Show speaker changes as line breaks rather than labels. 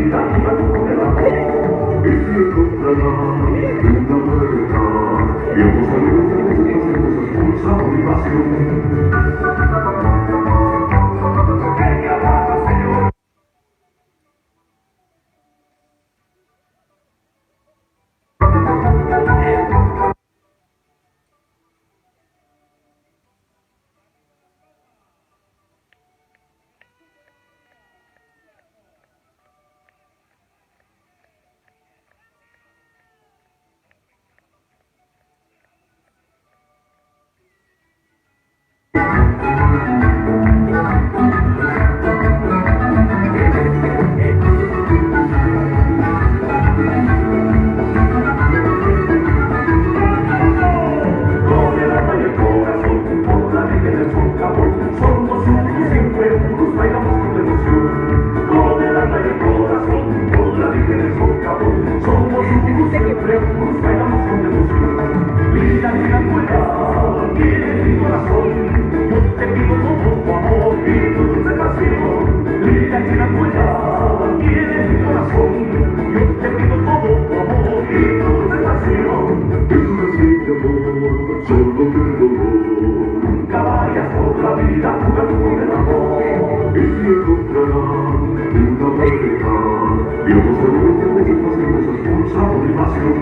vida jugando con el amor. Y encontrarán una puerta y ambos saludos, pulsa motivación. Somos unidos siempre juntos, bailamos con emoción. Con el alma y el corazón, con la Virgen del Socavón. Somos unidos siempre juntos, bailamos con emoción. Linda, linda mujer, tienes mi corazón. Yo te pido todo tu amor y tu dulce pasión. Linda, linda mujer, tienes mi corazón. Yo te pido todo tu amor y tu dulce pasión. Tú eres mi amor, solo te dolor. Nunca vayas por la vida jugando con el amor. Y encontrarán una pareja y ambos saludos, pulsa motivación.